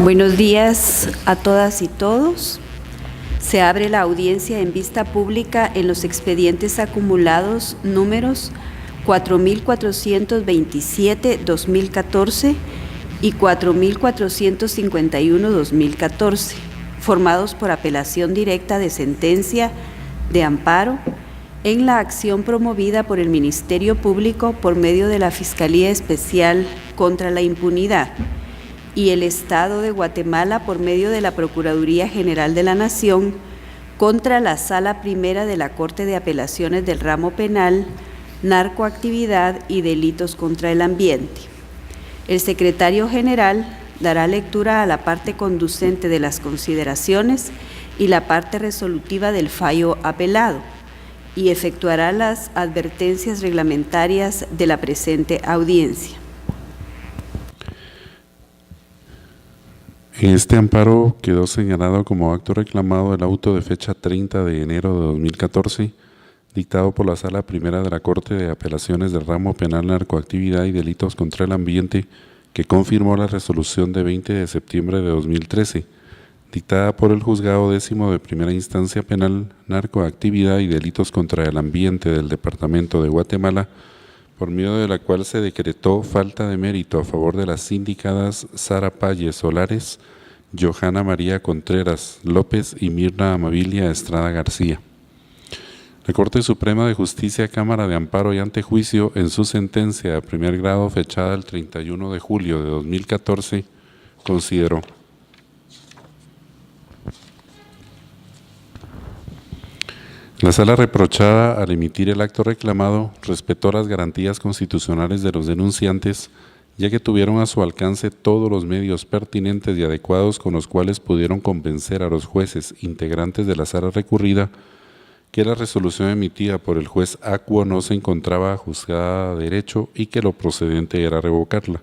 Buenos días a todas y todos. Se abre la audiencia en vista pública en los expedientes acumulados números 4427-2014 y 4451-2014, formados por apelación directa de sentencia de amparo en la acción promovida por el Ministerio Público por medio de la Fiscalía Especial contra la Impunidad y el Estado de Guatemala por medio de la Procuraduría General de la Nación contra la Sala Primera de la Corte de Apelaciones del Ramo Penal, Narcoactividad y Delitos contra el Ambiente. El secretario general dará lectura a la parte conducente de las consideraciones y la parte resolutiva del fallo apelado y efectuará las advertencias reglamentarias de la presente audiencia. En este amparo quedó señalado como acto reclamado el auto de fecha 30 de enero de 2014, dictado por la Sala Primera de la Corte de Apelaciones del Ramo Penal, Narcoactividad y Delitos contra el Ambiente, que confirmó la resolución de 20 de septiembre de 2013, dictada por el Juzgado Décimo de Primera Instancia Penal, Narcoactividad y Delitos contra el Ambiente del Departamento de Guatemala, por medio de la cual se decretó falta de mérito a favor de las sindicadas Sara Palle Solares, Johanna María Contreras López y Mirna Amabilia Estrada García. La Corte Suprema de Justicia, Cámara de Amparo y Antejuicio, en su sentencia de primer grado fechada el 31 de julio de 2014, consideró: la Sala reprochada, al emitir el acto reclamado, respetó las garantías constitucionales de los denunciantes, ya que tuvieron a su alcance todos los medios pertinentes y adecuados con los cuales pudieron convencer a los jueces integrantes de la Sala recurrida que la resolución emitida por el juez acuo no se encontraba juzgada a derecho y que lo procedente era revocarla.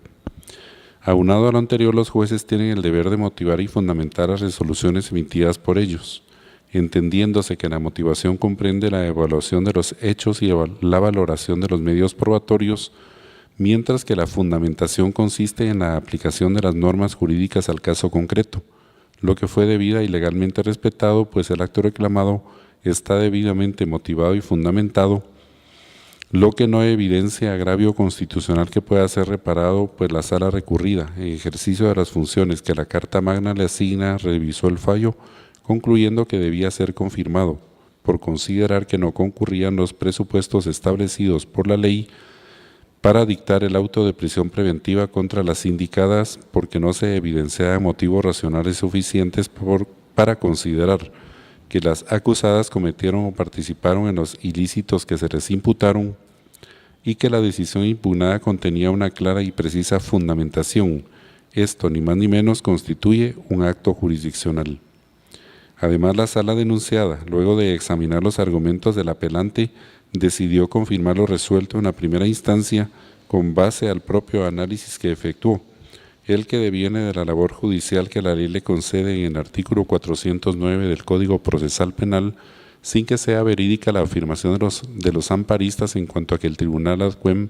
Aunado a lo anterior, los jueces tienen el deber de motivar y fundamentar las resoluciones emitidas por ellos, entendiéndose que la motivación comprende la evaluación de los hechos y la valoración de los medios probatorios, mientras que la fundamentación consiste en la aplicación de las normas jurídicas al caso concreto, lo que fue debida y legalmente respetado, pues el acto reclamado está debidamente motivado y fundamentado, lo que no evidencia agravio constitucional que pueda ser reparado, pues la Sala recurrida, en ejercicio de las funciones que la Carta Magna le asigna, revisó el fallo, concluyendo que debía ser confirmado, por considerar que no concurrían los presupuestos establecidos por la ley para dictar el auto de prisión preventiva contra las sindicadas, porque no se evidenciaban motivos racionales suficientes para considerar que las acusadas cometieron o participaron en los ilícitos que se les imputaron y que la decisión impugnada contenía una clara y precisa fundamentación. Esto, ni más ni menos, constituye un acto jurisdiccional. Además, la Sala denunciada, luego de examinar los argumentos del apelante, decidió confirmar lo resuelto en la primera instancia con base al propio análisis que efectuó, el que deviene de la labor judicial que la ley le concede en el artículo 409 del Código Procesal Penal, sin que sea verídica la afirmación de los amparistas en cuanto a que el Tribunal ad quem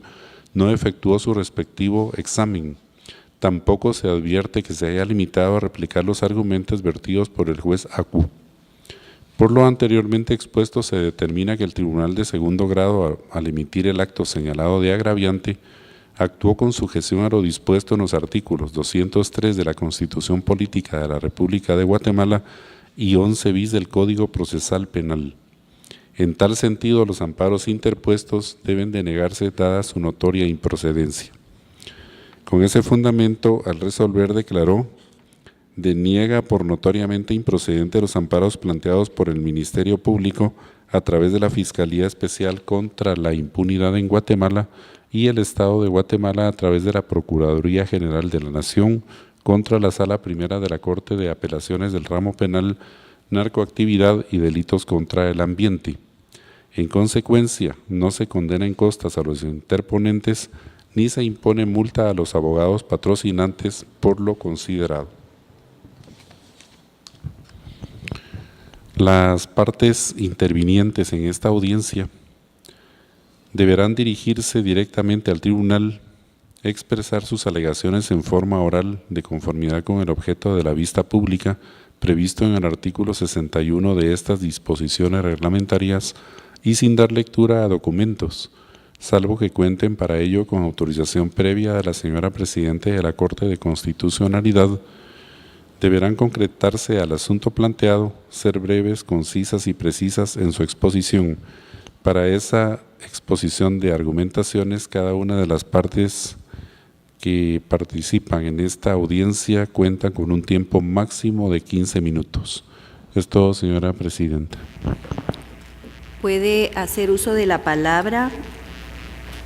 no efectuó su respectivo examen. Tampoco se advierte que se haya limitado a replicar los argumentos vertidos por el juez acuo. Por lo anteriormente expuesto, se determina que el Tribunal de Segundo Grado, al emitir el acto señalado de agraviante, actuó con sujeción a lo dispuesto en los artículos 203 de la Constitución Política de la República de Guatemala y 11 bis del Código Procesal Penal. En tal sentido, los amparos interpuestos deben denegarse dada su notoria improcedencia. Con ese fundamento, al resolver, declaró: deniega por notoriamente improcedente los amparos planteados por el Ministerio Público a través de la Fiscalía Especial contra la Impunidad en Guatemala y el Estado de Guatemala a través de la Procuraduría General de la Nación contra la Sala Primera de la Corte de Apelaciones del Ramo Penal, Narcoactividad y Delitos contra el Ambiente. En consecuencia, no se condena en costas a los interponentes ni se impone multa a los abogados patrocinantes por lo considerado. Las partes intervinientes en esta audiencia deberán dirigirse directamente al tribunal expresar sus alegaciones en forma oral de conformidad con el objeto de la vista pública previsto en el artículo 61 de estas disposiciones reglamentarias y sin dar lectura a documentos, salvo que cuenten para ello con autorización previa de la señora Presidente de la Corte de Constitucionalidad, deberán concretarse al asunto planteado, ser breves, concisas y precisas en su exposición. Para esa exposición de argumentaciones, cada una de las partes que participan en esta audiencia cuenta con un tiempo máximo de 15 minutos. Es todo, señora Presidenta. Puede hacer uso de la palabra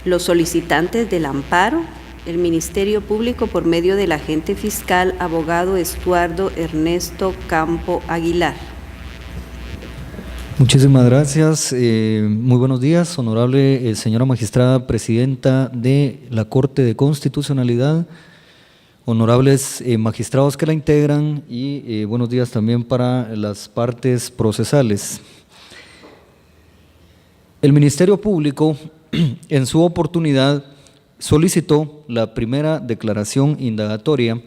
los solicitantes del amparo, el Ministerio Público por medio del agente fiscal, abogado Estuardo Ernesto Campo Aguilar. Muchísimas gracias. Muy buenos días, honorable señora magistrada presidenta de la Corte de Constitucionalidad, honorables magistrados que la integran y buenos días también para las partes procesales. El Ministerio Público, en su oportunidad, solicitó la primera declaración indagatoria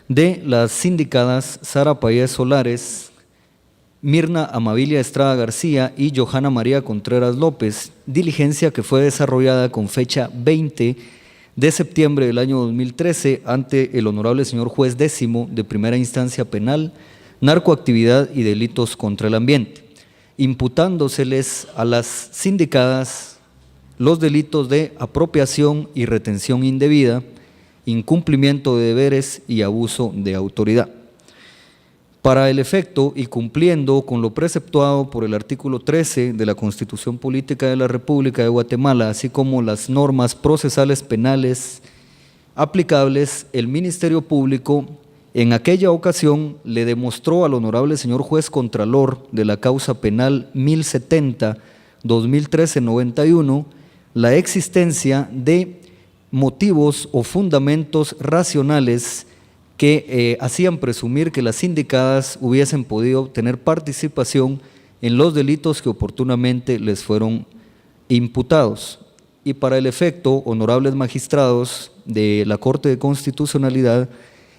de las sindicadas Sara Payés Solares, Mirna Amabilia Estrada García y Johanna María Contreras López, diligencia que fue desarrollada con fecha 20 de septiembre del año 2013 ante el honorable señor juez décimo de primera instancia penal, narcoactividad y delitos contra el ambiente, imputándoseles a las sindicadas los delitos de apropiación y retención indebida, incumplimiento de deberes y abuso de autoridad. Para el efecto y cumpliendo con lo preceptuado por el artículo 13 de la Constitución Política de la República de Guatemala, así como las normas procesales penales aplicables, el Ministerio Público en aquella ocasión le demostró al honorable señor juez contralor de la causa penal 1070-2013-91 la existencia de motivos o fundamentos racionales que hacían presumir que las sindicadas hubiesen podido tener participación en los delitos que oportunamente les fueron imputados. Y para el efecto, honorables magistrados de la Corte de Constitucionalidad,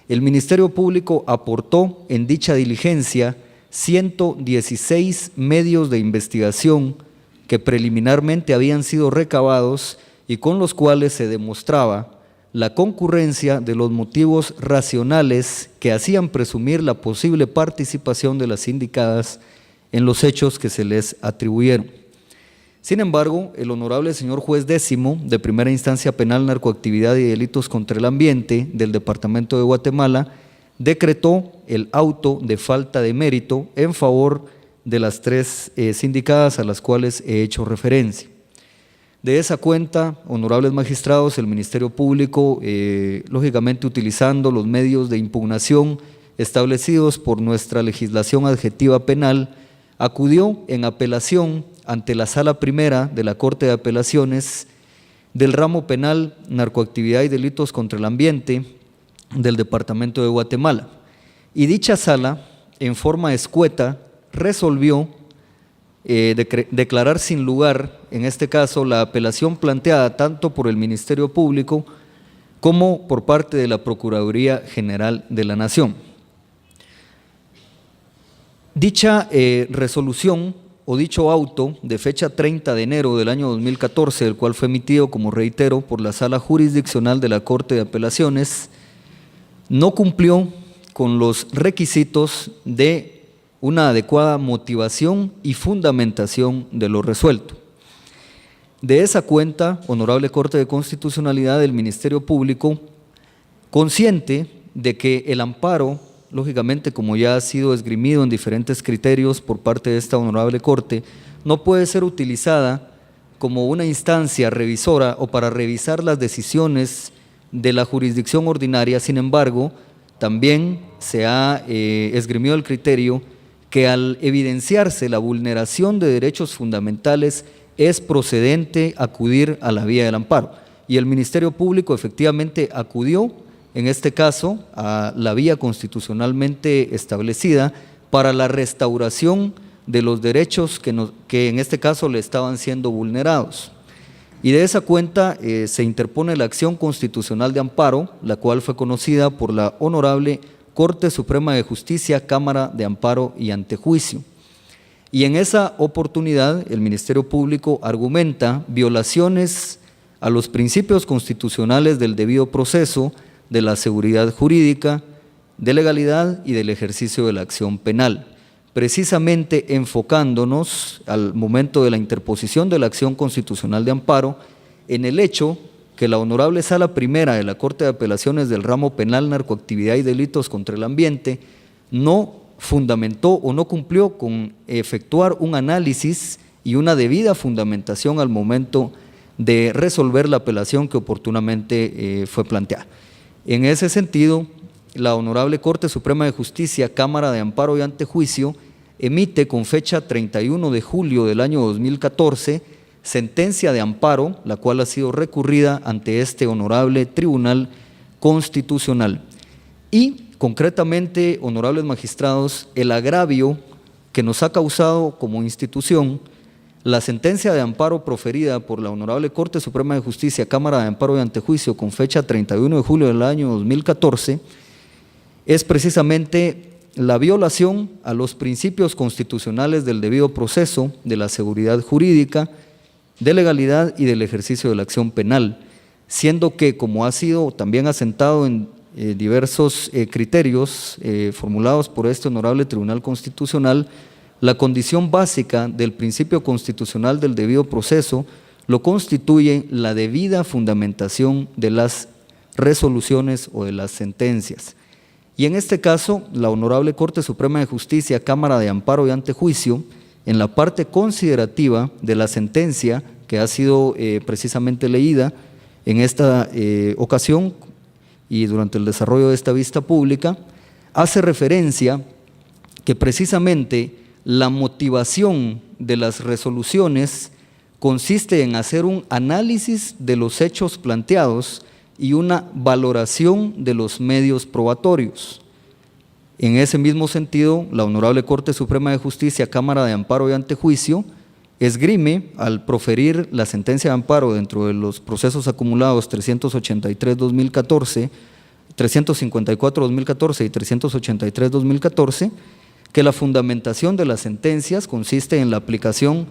el Ministerio Público aportó en dicha diligencia 116 medios de investigación que preliminarmente habían sido recabados y con los cuales se demostraba la concurrencia de los motivos racionales que hacían presumir la posible participación de las sindicadas en los hechos que se les atribuyeron. Sin embargo, el honorable señor juez décimo de primera instancia penal, narcoactividad y delitos contra el ambiente del Departamento de Guatemala decretó el auto de falta de mérito en favor de las tres sindicadas a las cuales he hecho referencia. De esa cuenta, honorables magistrados, el Ministerio Público, lógicamente utilizando los medios de impugnación establecidos por nuestra legislación adjetiva penal, acudió en apelación ante la Sala Primera de la Corte de Apelaciones del ramo penal, narcoactividad y delitos contra el ambiente del Departamento de Guatemala. Y dicha sala, en forma escueta, resolvió declarar sin lugar, en este caso, la apelación planteada tanto por el Ministerio Público como por parte de la Procuraduría General de la Nación. Dicha resolución o dicho auto de fecha 30 de enero del año 2014, el cual fue emitido, como reitero, por la Sala Jurisdiccional de la Corte de Apelaciones, no cumplió con los requisitos de una adecuada motivación y fundamentación de lo resuelto. De esa cuenta, honorable Corte de Constitucionalidad del Ministerio Público, consciente de que el amparo, lógicamente como ya ha sido esgrimido en diferentes criterios por parte de esta honorable Corte, no puede ser utilizada como una instancia revisora o para revisar las decisiones de la jurisdicción ordinaria. Sin embargo, también se ha esgrimido el criterio que al evidenciarse la vulneración de derechos fundamentales es procedente acudir a la vía del amparo. Y el Ministerio Público efectivamente acudió, en este caso, a la vía constitucionalmente establecida para la restauración de los derechos que en este caso le estaban siendo vulnerados. Y de esa cuenta se interpone la acción constitucional de amparo, la cual fue conocida por la Honorable Corte Suprema de Justicia, Cámara de Amparo y Antejuicio. Y en esa oportunidad el Ministerio Público argumenta violaciones a los principios constitucionales del debido proceso, de la seguridad jurídica, de legalidad y del ejercicio de la acción penal, precisamente enfocándonos al momento de la interposición de la acción constitucional de amparo en el hecho que la Honorable Sala Primera de la Corte de Apelaciones del Ramo Penal, Narcoactividad y Delitos contra el Ambiente no fundamentó o no cumplió con efectuar un análisis y una debida fundamentación al momento de resolver la apelación que oportunamente fue planteada. En ese sentido, la Honorable Corte Suprema de Justicia, Cámara de Amparo y Antejuicio, emite con fecha 31 de julio del año 2014 sentencia de amparo, la cual ha sido recurrida ante este honorable Tribunal Constitucional. Y concretamente, honorables magistrados, el agravio que nos ha causado como institución la sentencia de amparo proferida por la Honorable Corte Suprema de Justicia, Cámara de Amparo y Antejuicio, con fecha 31 de julio del año 2014, es precisamente la violación a los principios constitucionales del debido proceso, de la seguridad jurídica, de legalidad y del ejercicio de la acción penal, siendo que, como ha sido también asentado en diversos criterios formulados por este Honorable Tribunal Constitucional, la condición básica del principio constitucional del debido proceso lo constituye la debida fundamentación de las resoluciones o de las sentencias. Y en este caso, la Honorable Corte Suprema de Justicia, Cámara de Amparo y Antejuicio, en la parte considerativa de la sentencia que ha sido precisamente leída en esta ocasión y durante el desarrollo de esta vista pública, hace referencia que precisamente la motivación de las resoluciones consiste en hacer un análisis de los hechos planteados y una valoración de los medios probatorios. En ese mismo sentido, la Honorable Corte Suprema de Justicia, Cámara de Amparo y Antejuicio, esgrime al proferir la sentencia de amparo dentro de los procesos acumulados 383-2014, 354-2014 y 383-2014, que la fundamentación de las sentencias consiste en la aplicación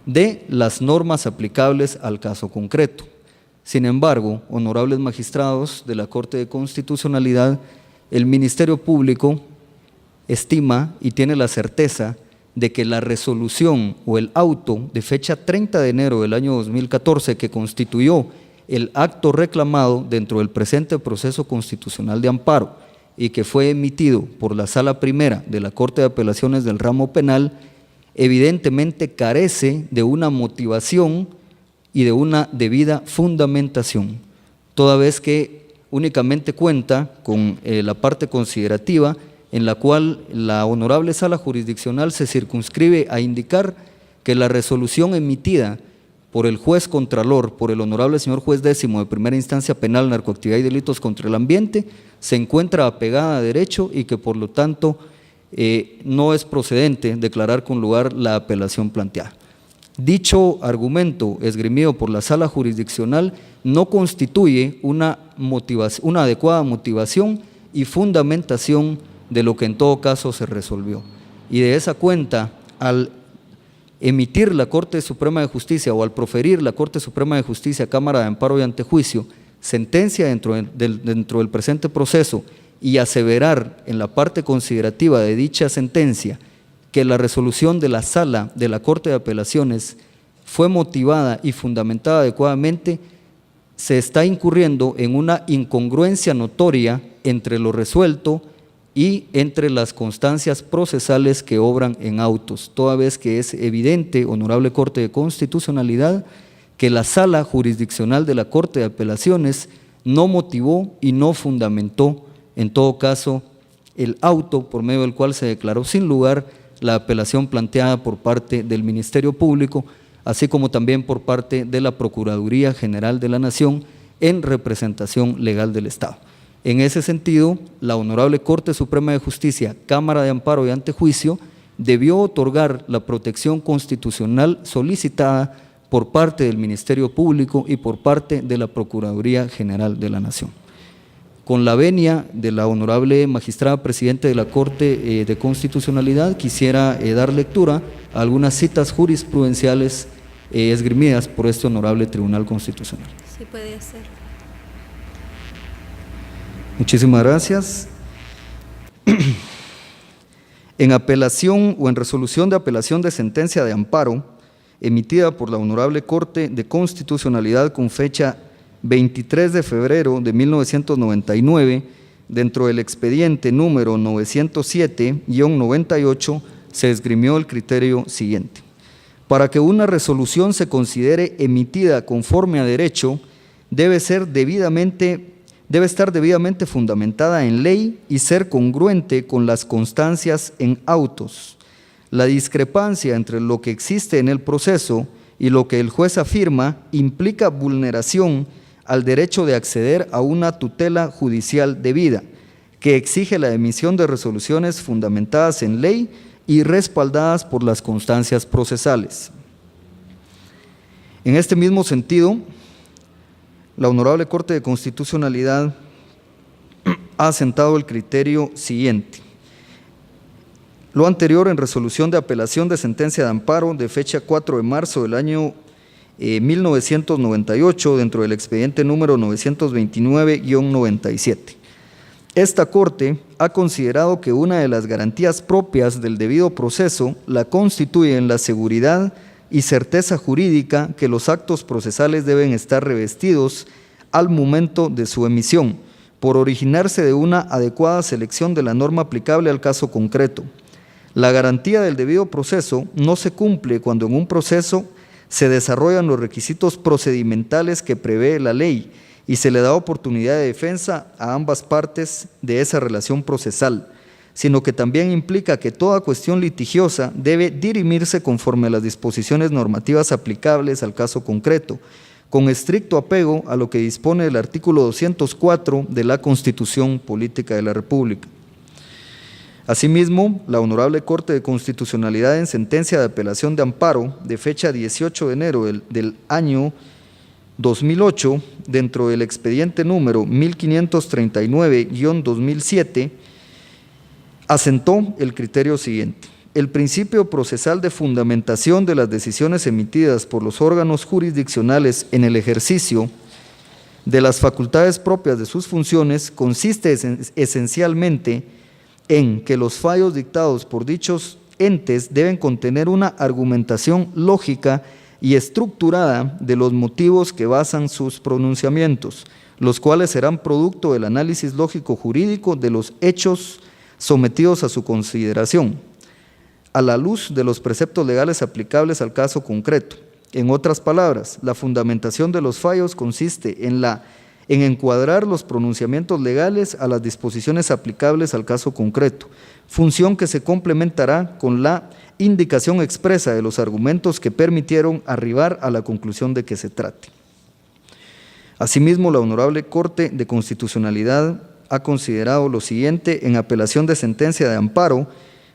de las normas aplicables al caso concreto. Sin embargo, honorables magistrados de la Corte de Constitucionalidad, el Ministerio Público estima y tiene la certeza de que la resolución o el auto de fecha 30 de enero del año 2014 que constituyó el acto reclamado dentro del presente proceso constitucional de amparo y que fue emitido por la Sala Primera de la Corte de Apelaciones del Ramo Penal, evidentemente carece de una motivación y de una debida fundamentación, toda vez que únicamente cuenta con la parte considerativa en la cual la Honorable Sala Jurisdiccional se circunscribe a indicar que la resolución emitida por el juez contralor, por el Honorable Señor Juez Décimo de Primera Instancia Penal, Narcoactividad y Delitos contra el Ambiente, se encuentra apegada a derecho y que por lo tanto no es procedente declarar con lugar la apelación planteada. Dicho argumento esgrimido por la Sala Jurisdiccional no constituye una adecuada motivación y fundamentación de lo que en todo caso se resolvió. Y de esa cuenta, al emitir la Corte Suprema de Justicia o al proferir la Corte Suprema de Justicia, Cámara de Amparo y Antejuicio, sentencia dentro del presente proceso y aseverar en la parte considerativa de dicha sentencia que la resolución de la Sala de la Corte de Apelaciones fue motivada y fundamentada adecuadamente, se está incurriendo en una incongruencia notoria entre lo resuelto y entre las constancias procesales que obran en autos, toda vez que es evidente, Honorable Corte de Constitucionalidad, que la Sala Jurisdiccional de la Corte de Apelaciones no motivó y no fundamentó, en todo caso, el auto por medio del cual se declaró sin lugar la apelación planteada por parte del Ministerio Público, así como también por parte de la Procuraduría General de la Nación en representación legal del Estado. En ese sentido, la Honorable Corte Suprema de Justicia, Cámara de Amparo y Antejuicio, debió otorgar la protección constitucional solicitada por por parte del Ministerio Público y por parte de la Procuraduría General de la Nación. Con la venia de la honorable magistrada presidente de la Corte de Constitucionalidad, quisiera dar lectura a algunas citas jurisprudenciales esgrimidas por este honorable Tribunal Constitucional. Sí, puede hacer. Muchísimas gracias. En apelación o en resolución de apelación de sentencia de amparo emitida por la Honorable Corte de Constitucionalidad con fecha 23 de febrero de 1999, dentro del expediente número 907-98, se esgrimió el criterio siguiente. Para que una resolución se considere emitida conforme a derecho, debe estar debidamente fundamentada en ley y ser congruente con las constancias en autos. La discrepancia entre lo que existe en el proceso y lo que el juez afirma implica vulneración al derecho de acceder a una tutela judicial debida, que exige la emisión de resoluciones fundamentadas en ley y respaldadas por las constancias procesales. En este mismo sentido, la Honorable Corte de Constitucionalidad ha asentado el criterio siguiente. Lo anterior en resolución de apelación de sentencia de amparo de fecha 4 de marzo del año 1998, dentro del expediente número 929-97. Esta Corte ha considerado que una de las garantías propias del debido proceso la constituyen la seguridad y certeza jurídica que los actos procesales deben estar revestidos al momento de su emisión, por originarse de una adecuada selección de la norma aplicable al caso concreto. La garantía del debido proceso no se cumple cuando en un proceso se desarrollan los requisitos procedimentales que prevé la ley y se le da oportunidad de defensa a ambas partes de esa relación procesal, sino que también implica que toda cuestión litigiosa debe dirimirse conforme a las disposiciones normativas aplicables al caso concreto, con estricto apego a lo que dispone el artículo 204 de la Constitución Política de la República. Asimismo, la Honorable Corte de Constitucionalidad, en sentencia de apelación de amparo de fecha 18 de enero del año 2008, dentro del expediente número 1539-2007, asentó el criterio siguiente. El principio procesal de fundamentación de las decisiones emitidas por los órganos jurisdiccionales en el ejercicio de las facultades propias de sus funciones consiste esencialmente en que los fallos dictados por dichos entes deben contener una argumentación lógica y estructurada de los motivos que basan sus pronunciamientos, los cuales serán producto del análisis lógico-jurídico de los hechos sometidos a su consideración, a la luz de los preceptos legales aplicables al caso concreto. En otras palabras, la fundamentación de los fallos consiste en encuadrar los pronunciamientos legales a las disposiciones aplicables al caso concreto, función que se complementará con la indicación expresa de los argumentos que permitieron arribar a la conclusión de que se trate. Asimismo, la Honorable Corte de Constitucionalidad ha considerado lo siguiente en apelación de sentencia de amparo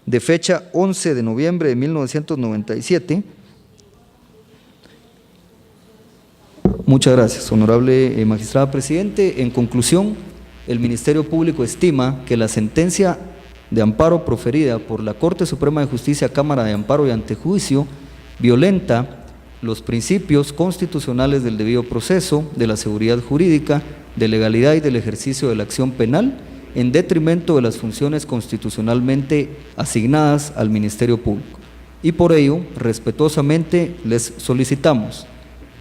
de fecha 11 de noviembre de 1997. Muchas gracias, honorable magistrada presidente. En conclusión, el Ministerio Público estima que la sentencia de amparo proferida por la Corte Suprema de Justicia, Cámara de Amparo y Antejuicio violenta los principios constitucionales del debido proceso, de la seguridad jurídica, de legalidad y del ejercicio de la acción penal, en detrimento de las funciones constitucionalmente asignadas al Ministerio Público. Y por ello, respetuosamente, les solicitamos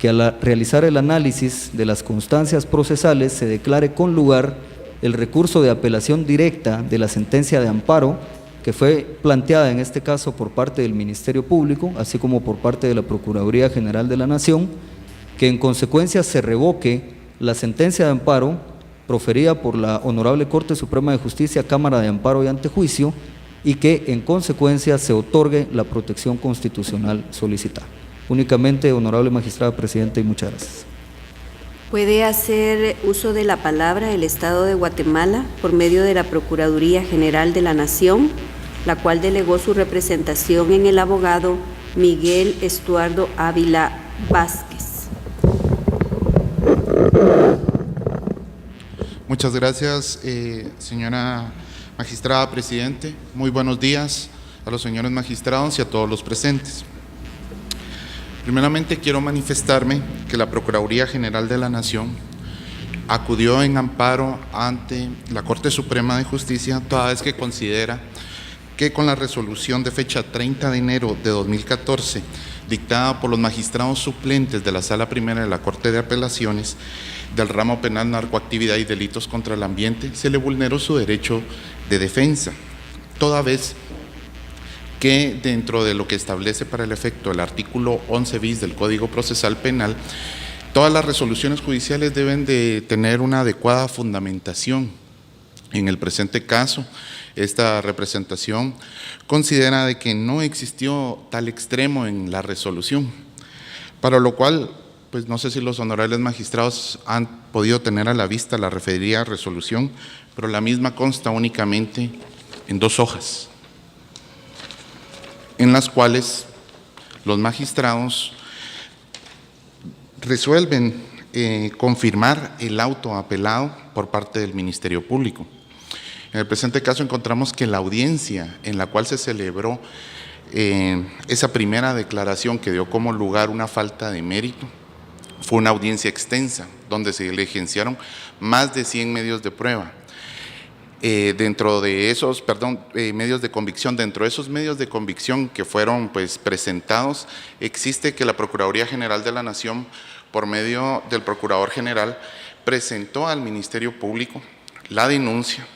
que al realizar el análisis de las constancias procesales se declare con lugar el recurso de apelación directa de la sentencia de amparo que fue planteada en este caso por parte del Ministerio Público, así como por parte de la Procuraduría General de la Nación, que en consecuencia se revoque la sentencia de amparo proferida por la Honorable Corte Suprema de Justicia, Cámara de Amparo y Antejuicio, y que en consecuencia se otorgue la protección constitucional solicitada. Únicamente, honorable magistrada presidenta, y muchas gracias. Puede hacer uso de la palabra el Estado de Guatemala por medio de la Procuraduría General de la Nación, la cual delegó su representación en el abogado Miguel Estuardo Ávila Vázquez. Muchas gracias, señora magistrada presidente. Muy buenos días a los señores magistrados y a todos los presentes. Primeramente quiero manifestarme que la Procuraduría General de la Nación acudió en amparo ante la Corte Suprema de Justicia toda vez que considera que con la resolución de fecha 30 de enero de 2014 dictada por los magistrados suplentes de la Sala Primera de la Corte de Apelaciones del ramo penal narcoactividad y delitos contra el ambiente, se le vulneró su derecho de defensa, toda vez que dentro de lo que establece para el efecto el artículo 11 bis del Código Procesal Penal, todas las resoluciones judiciales deben de tener una adecuada fundamentación. En el presente caso, esta representación considera de que no existió tal extremo en la resolución, para lo cual, pues no sé si los honorables magistrados han podido tener a la vista la referida resolución, pero la misma consta únicamente en 2 hojas, en las cuales los magistrados resuelven confirmar el auto apelado por parte del Ministerio Público. En el presente caso encontramos que la audiencia en la cual se celebró esa primera declaración que dio como lugar una falta de mérito fue una audiencia extensa, donde se diligenciaron más de 100 medios de prueba. Dentro de esos, medios de convicción, dentro de esos medios de convicción que fueron pues presentados, existe que la Procuraduría General de la Nación, por medio del Procurador General, presentó al Ministerio Público la denuncia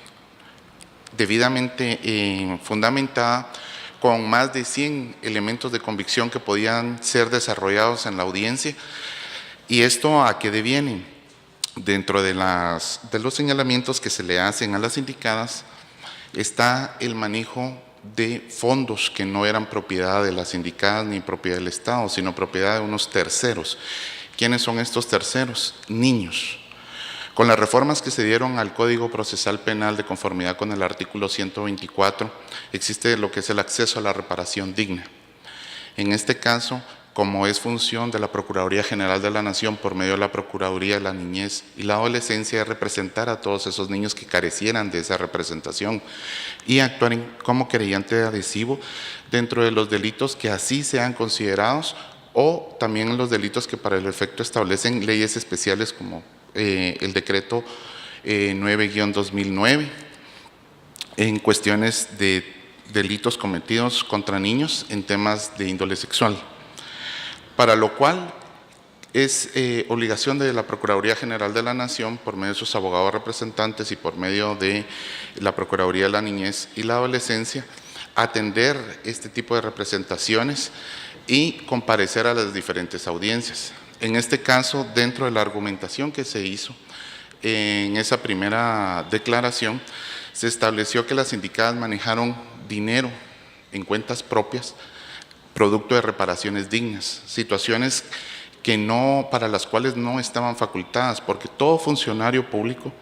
debidamente fundamentada con más de 100 elementos de convicción que podían ser desarrollados en la audiencia. ¿Y esto a qué deviene? Dentro de los señalamientos que se le hacen a las indicadas está el manejo de fondos que no eran propiedad de las indicadas ni propiedad del Estado, sino propiedad de unos terceros. ¿Quiénes son estos terceros? Niños. Con las reformas que se dieron al Código Procesal Penal de conformidad con el artículo 124, existe lo que es el acceso a la reparación digna. En este caso, como es función de la Procuraduría General de la Nación por medio de la Procuraduría de la Niñez y la Adolescencia, de representar a todos esos niños que carecieran de esa representación y actuar como querellante adhesivo dentro de los delitos que así sean considerados o también en los delitos que para el efecto establecen leyes especiales como el decreto 9-2009 en cuestiones de delitos cometidos contra niños en temas de índole sexual, para lo cual es obligación de la Procuraduría General de la Nación, por medio de sus abogados representantes y por medio de la Procuraduría de la Niñez y la Adolescencia, atender este tipo de representaciones y comparecer a las diferentes audiencias. En este caso, dentro de la argumentación que se hizo en esa primera declaración, se estableció que las indicadas manejaron dinero en cuentas propias, producto de reparaciones dignas, situaciones que para las cuales no estaban facultadas, porque todo funcionario público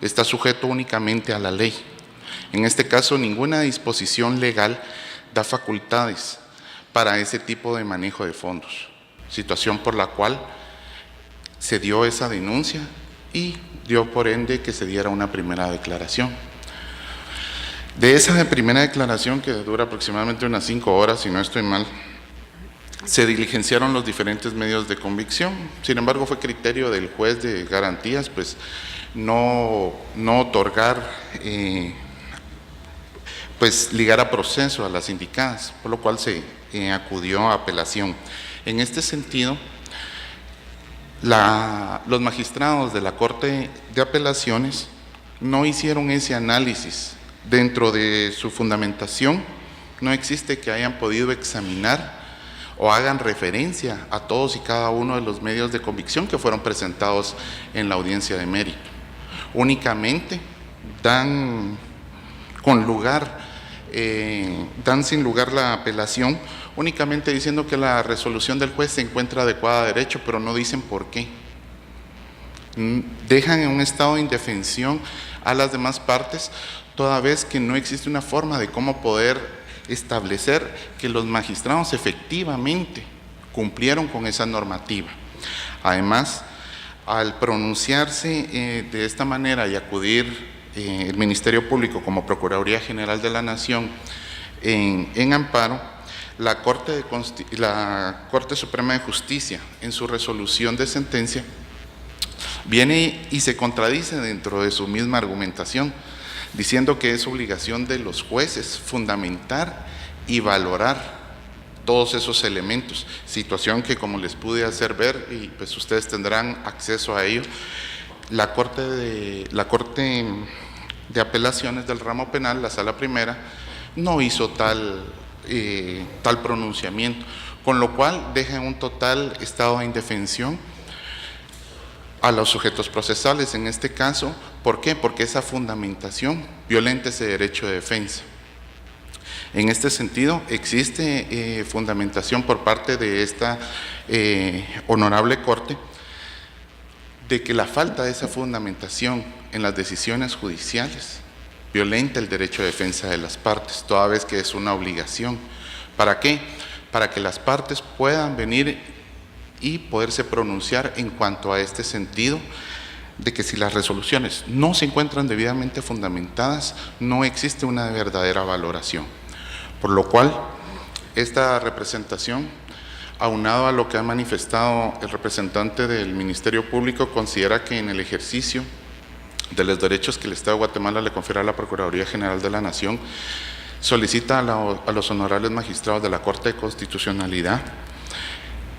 está sujeto únicamente a la ley. En este caso, ninguna disposición legal da facultades para ese tipo de manejo de fondos, situación por la cual se dio esa denuncia y dio por ende que se diera una primera declaración. De esa primera declaración, que dura aproximadamente unas 5 horas, si no estoy mal, se diligenciaron los diferentes medios de convicción. Sin embargo, fue criterio del juez de garantías pues no otorgar, pues ligar a proceso a las indicadas, por lo cual se acudió a apelación. En este sentido, los magistrados de la Corte de Apelaciones no hicieron ese análisis. Dentro de su fundamentación no existe que hayan podido examinar o hagan referencia a todos y cada uno de los medios de convicción que fueron presentados en la audiencia de mérito. Únicamente dan sin lugar la apelación, únicamente diciendo que la resolución del juez se encuentra adecuada a derecho, pero no dicen por qué. Dejan en un estado de indefensión a las demás partes, toda vez que no existe una forma de cómo poder establecer que los magistrados efectivamente cumplieron con esa normativa. Además, al pronunciarse de esta manera y acudir el Ministerio Público como Procuraduría General de la Nación en amparo, la Corte Suprema de Justicia, en su resolución de sentencia, viene y se contradice dentro de su misma argumentación, diciendo que es obligación de los jueces fundamentar y valorar todos esos elementos, situación que, como les pude hacer ver, y pues ustedes tendrán acceso a ello, la Corte de Apelaciones del ramo penal, la Sala Primera, no hizo tal pronunciamiento, con lo cual deja un total estado de indefensión a los sujetos procesales. En este caso, ¿por qué? Porque esa fundamentación violenta ese derecho de defensa. En este sentido, existe fundamentación por parte de esta honorable Corte de que la falta de esa fundamentación en las decisiones judiciales violenta el derecho de defensa de las partes, toda vez que es una obligación. ¿Para qué? Para que las partes puedan venir y poderse pronunciar en cuanto a este sentido de que si las resoluciones no se encuentran debidamente fundamentadas, no existe una verdadera valoración. Por lo cual, esta representación, aunado a lo que ha manifestado el representante del Ministerio Público, considera que en el ejercicio de los derechos que el Estado de Guatemala le confiere a la Procuraduría General de la Nación, solicita a los honorables magistrados de la Corte de Constitucionalidad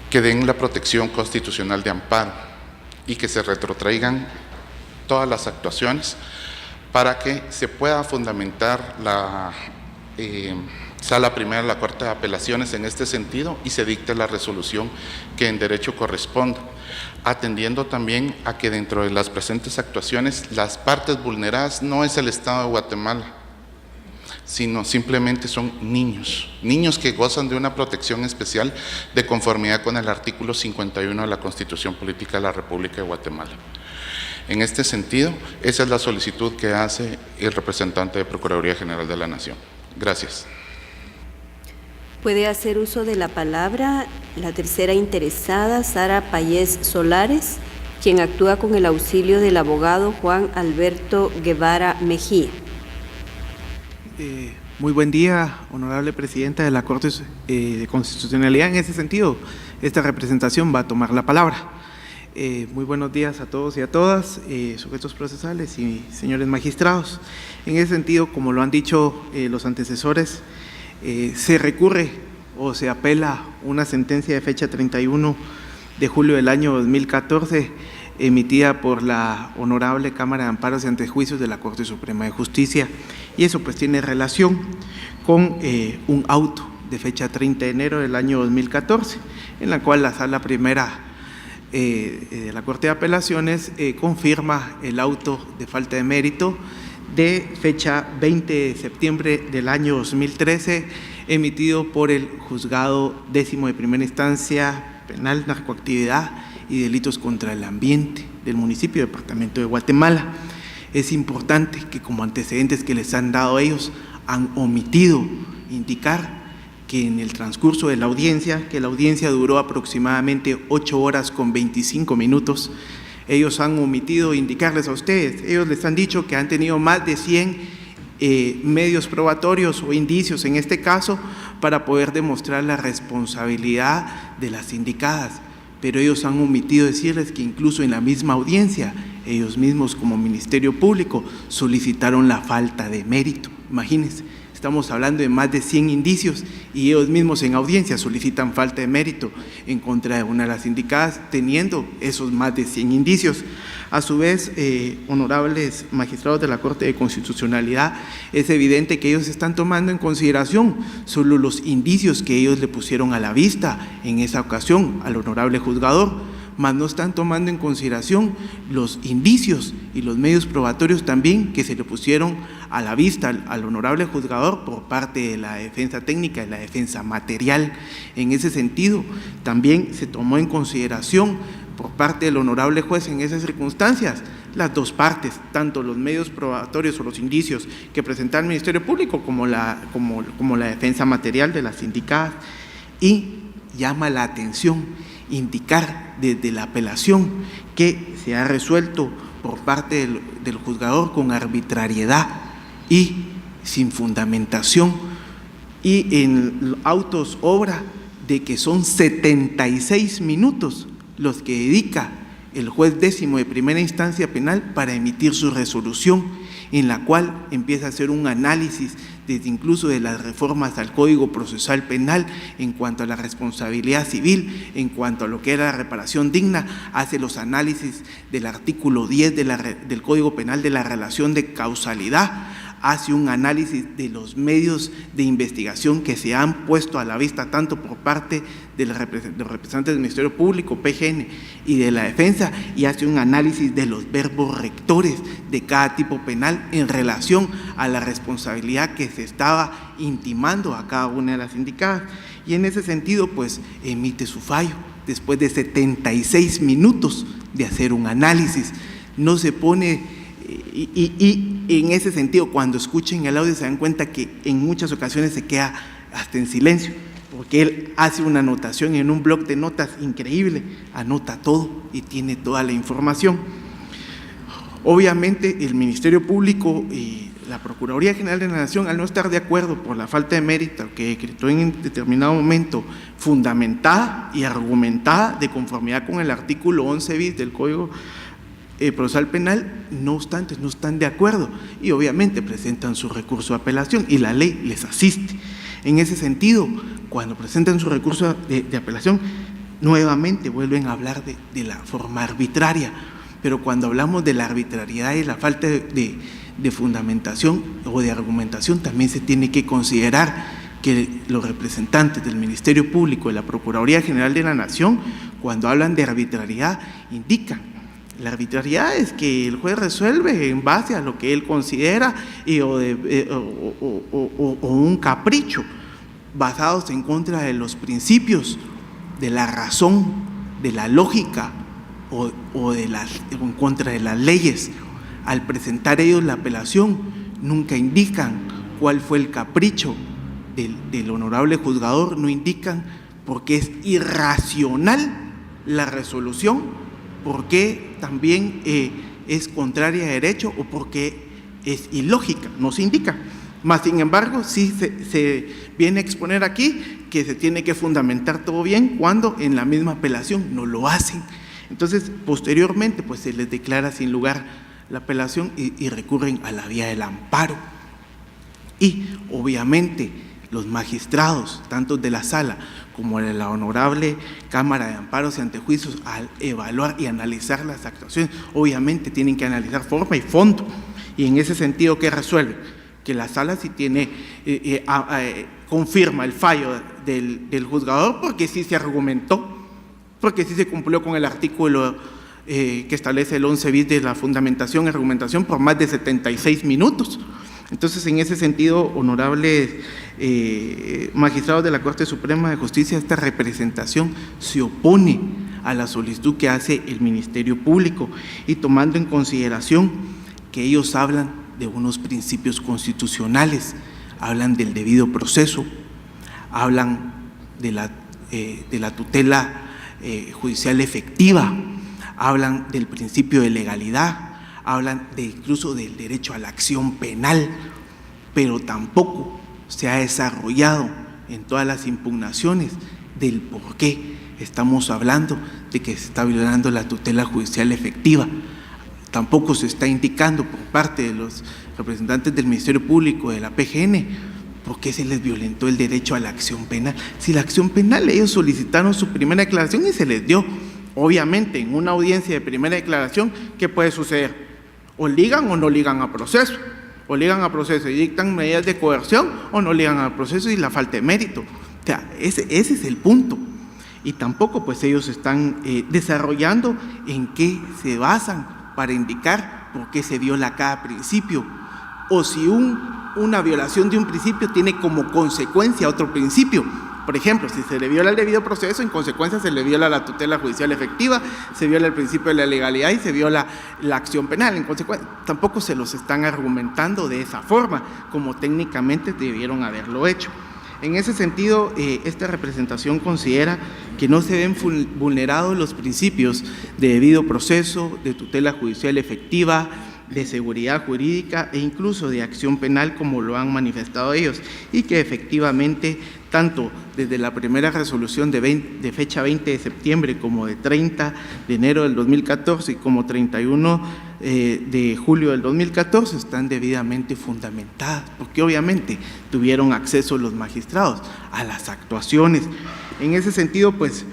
que den la protección constitucional de amparo y que se retrotraigan todas las actuaciones para que se pueda fundamentar la Sala Primera de la Corte de Apelaciones en este sentido y se dicte la resolución que en derecho corresponda, atendiendo también a que dentro de las presentes actuaciones las partes vulneradas no es el Estado de Guatemala, sino simplemente son niños que gozan de una protección especial de conformidad con el artículo 51 de la Constitución Política de la República de Guatemala. En este sentido, esa es la solicitud que hace el representante de Procuraduría General de la Nación. Gracias. Puede hacer uso de la palabra la tercera interesada, Sara Payés Solares, quien actúa con el auxilio del abogado Juan Alberto Guevara Mejía. Muy buen día, honorable presidenta de la Corte de Constitucionalidad. En ese sentido, esta representación va a tomar la palabra. Muy buenos días a todos y a todas, sujetos procesales y señores magistrados. En ese sentido, como lo han dicho los antecesores, se recurre o se apela una sentencia de fecha 31 de julio del año 2014 emitida por la Honorable Cámara de Amparos y Antejuicios de la Corte Suprema de Justicia, y eso pues tiene relación con un auto de fecha 30 de enero del año 2014, en la cual la Sala Primera de la Corte de Apelaciones confirma el auto de falta de mérito de fecha 20 de septiembre del año 2013, emitido por el Juzgado 10º de Primera Instancia Penal, Narcoactividad y Delitos contra el Ambiente del municipio y departamento de Guatemala. Es importante que, como antecedentes que les han dado ellos, han omitido indicar que en el transcurso de la audiencia, que la audiencia duró aproximadamente 8 horas con 25 minutos, ellos han omitido indicarles a ustedes, ellos les han dicho que han tenido más de 100 medios probatorios o indicios en este caso para poder demostrar la responsabilidad de las sindicadas, pero ellos han omitido decirles que incluso en la misma audiencia, ellos mismos como Ministerio Público solicitaron la falta de mérito. Imagínense, estamos hablando de más de 100 indicios y ellos mismos en audiencia solicitan falta de mérito en contra de una de las sindicadas, teniendo esos más de 100 indicios. A su vez, honorables magistrados de la Corte de Constitucionalidad, es evidente que ellos están tomando en consideración solo los indicios que ellos le pusieron a la vista en esa ocasión al honorable juzgador, mas no están tomando en consideración los indicios y los medios probatorios también que se le pusieron a la vista al honorable juzgador por parte de la defensa técnica y la defensa material. En ese sentido, también se tomó en consideración por parte del honorable juez en esas circunstancias las dos partes, tanto los medios probatorios o los indicios que presenta el Ministerio Público como la defensa material de las sindicadas, y llama la atención indicar desde la apelación que se ha resuelto por parte del juzgador con arbitrariedad y sin fundamentación, y en autos obra de que son 76 minutos los que dedica el juez décimo de primera instancia penal para emitir su resolución, en la cual empieza a hacer un análisis desde incluso de las reformas al Código Procesal Penal en cuanto a la responsabilidad civil, en cuanto a lo que era la reparación digna, hace los análisis del artículo 10 del Código Penal de la relación de causalidad, hace un análisis de los medios de investigación que se han puesto a la vista tanto por parte de los representantes del Ministerio Público, PGN, y de la defensa, y hace un análisis de los verbos rectores de cada tipo penal en relación a la responsabilidad que se estaba intimando a cada una de las indicadas. Y en ese sentido, pues, emite su fallo después de 76 minutos de hacer un análisis. No se pone... Y en ese sentido, cuando escuchen el audio se dan cuenta que en muchas ocasiones se queda hasta en silencio, porque él hace una anotación en un bloc de notas increíble, anota todo y tiene toda la información. Obviamente el Ministerio Público y la Procuraduría General de la Nación, al no estar de acuerdo por la falta de mérito que decretó en determinado momento, fundamentada y argumentada de conformidad con el artículo 11 bis del Código Procesal Penal, no obstante, no están de acuerdo y obviamente presentan su recurso de apelación y la ley les asiste. En ese sentido, cuando presentan su recurso de apelación, nuevamente vuelven a hablar de la forma arbitraria, pero cuando hablamos de la arbitrariedad y la falta de fundamentación o de argumentación, también se tiene que considerar que los representantes del Ministerio Público y la Procuraduría General de la Nación, cuando hablan de arbitrariedad, indican la arbitrariedad es que el juez resuelve en base a lo que él considera o un capricho basados en contra de los principios, de la razón, de la lógica o en contra de las leyes. Al presentar ellos la apelación, nunca indican cuál fue el capricho del honorable juzgador, no indican por qué es irracional la resolución, por qué también es contraria a derecho o por qué es ilógica, no se indica. Mas, sin embargo, sí se viene a exponer aquí que se tiene que fundamentar todo bien cuando en la misma apelación no lo hacen. Entonces, posteriormente, pues se les declara sin lugar la apelación y recurren a la vía del amparo. Y, obviamente, los magistrados, tanto de la sala como de la Honorable Cámara de Amparos y Antejuicios, al evaluar y analizar las actuaciones, obviamente tienen que analizar forma y fondo. Y en ese sentido, ¿qué resuelve? Que la sala sí tiene, confirma el fallo del juzgador porque sí se argumentó, porque sí se cumplió con el artículo que establece el 11 bis de la fundamentación y argumentación por más de 76 minutos. Entonces, en ese sentido, honorables magistrados de la Corte Suprema de Justicia, esta representación se opone a la solicitud que hace el Ministerio Público y tomando en consideración que ellos hablan de unos principios constitucionales, hablan del debido proceso, hablan de la tutela judicial efectiva, hablan del principio de legalidad, hablan incluso del derecho a la acción penal, pero tampoco se ha desarrollado en todas las impugnaciones del por qué estamos hablando de que se está violando la tutela judicial efectiva. Tampoco se está indicando por parte de los representantes del Ministerio Público, de la PGN, por qué se les violentó el derecho a la acción penal. Si la acción penal, ellos solicitaron su primera declaración y se les dio. Obviamente, en una audiencia de primera declaración, ¿qué puede suceder? O ligan o no ligan a proceso, o ligan a proceso y dictan medidas de coerción, o no ligan a proceso y la falta de mérito. O sea, ese es el punto. Y tampoco pues ellos están desarrollando en qué se basan para indicar por qué se viola cada principio, o si una violación de un principio tiene como consecuencia otro principio. Por ejemplo, si se le viola el debido proceso, en consecuencia se le viola la tutela judicial efectiva, se viola el principio de la legalidad y se viola la acción penal. En consecuencia, tampoco se los están argumentando de esa forma, como técnicamente debieron haberlo hecho. En ese sentido, esta representación considera que no se ven vulnerados los principios de debido proceso, de tutela judicial efectiva, de seguridad jurídica e incluso de acción penal, como lo han manifestado ellos, y que efectivamente, tanto desde la primera resolución de fecha 20 de septiembre como de 30 de enero del 2014 y como 31 de julio del 2014 están debidamente fundamentadas, porque obviamente tuvieron acceso los magistrados a las actuaciones. En ese sentido, pues,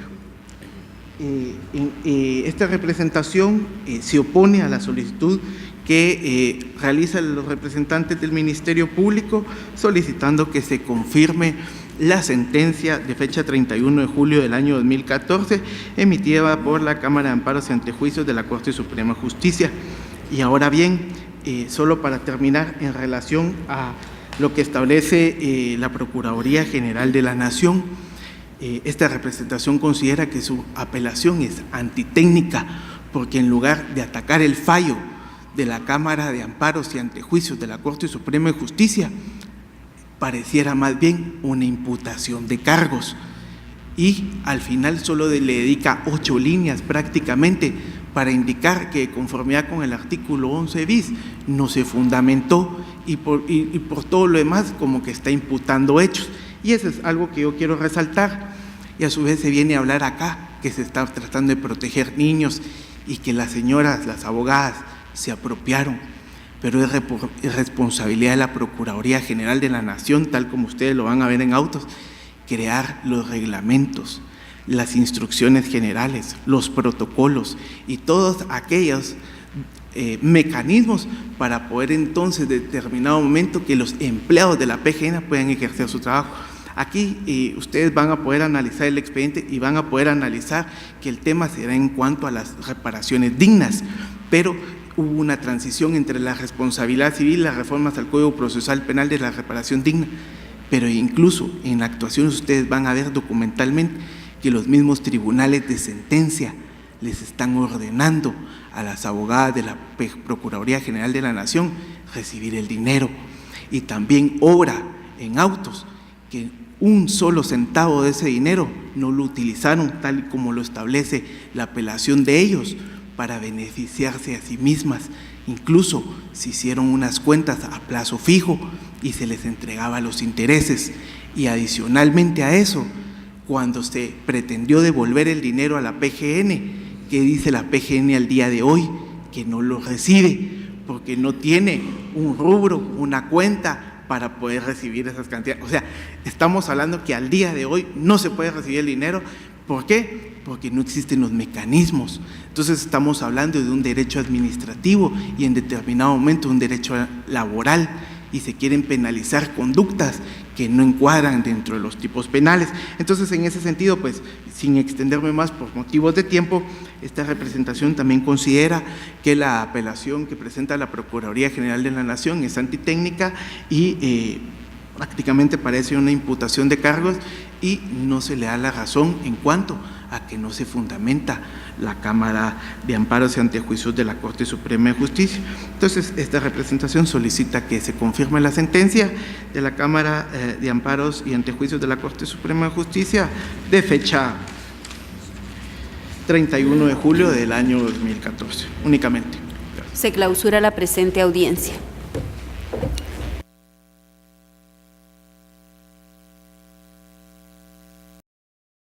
esta representación se opone a la solicitud que realizan los representantes del Ministerio Público, solicitando que se confirme la sentencia de fecha 31 de julio del año 2014, emitida por la Cámara de Amparos y Antejuicios de la Corte Suprema de Justicia. Y ahora bien, solo para terminar, en relación a lo que establece la Procuraduría General de la Nación, esta representación considera que su apelación es antitécnica, porque en lugar de atacar el fallo de la Cámara de Amparos y Antejuicios de la Corte Suprema de Justicia, pareciera más bien una imputación de cargos, y al final solo le dedica 8 líneas prácticamente para indicar que, de conformidad con el artículo 11 bis, no se fundamentó, y por todo lo demás como que está imputando hechos. Y eso es algo que yo quiero resaltar. Y a su vez se viene a hablar acá que se está tratando de proteger niños y que las señoras, las abogadas, se apropiaron, pero es responsabilidad de la Procuraduría General de la Nación, tal como ustedes lo van a ver en autos, crear los reglamentos, las instrucciones generales, los protocolos y todos aquellos mecanismos para poder entonces, en determinado momento, que los empleados de la PGN puedan ejercer su trabajo. Aquí ustedes van a poder analizar el expediente y van a poder analizar que el tema será en cuanto a las reparaciones dignas, pero hubo una transición entre la responsabilidad civil y las reformas al Código Procesal Penal de la reparación digna, pero incluso en la actuación ustedes van a ver documentalmente que los mismos tribunales de sentencia les están ordenando a las abogadas de la Procuraduría General de la Nación recibir el dinero, y también obra en autos que un solo centavo de ese dinero no lo utilizaron tal y como lo establece la apelación de ellos para beneficiarse a sí mismas. Incluso se hicieron unas cuentas a plazo fijo y se les entregaba los intereses, y adicionalmente a eso, cuando se pretendió devolver el dinero a la PGN, ¿qué dice la PGN al día de hoy? Que no lo recibe porque no tiene un rubro, una cuenta para poder recibir esas cantidades. O sea, estamos hablando que al día de hoy no se puede recibir el dinero. ¿Por qué? Porque no existen los mecanismos. Entonces estamos hablando de un derecho administrativo y en determinado momento un derecho laboral, y se quieren penalizar conductas que no encuadran dentro de los tipos penales. Entonces, en ese sentido, pues, sin extenderme más por motivos de tiempo, esta representación también considera que la apelación que presenta la Procuraduría General de la Nación es antitécnica y prácticamente parece una imputación de cargos, y no se le da la razón en cuanto a que no se fundamenta la Cámara de Amparos y Antejuicios de la Corte Suprema de Justicia. Entonces, esta representación solicita que se confirme la sentencia de la Cámara de Amparos y Antejuicios de la Corte Suprema de Justicia de fecha 31 de julio del año 2014, únicamente. Se clausura la presente audiencia.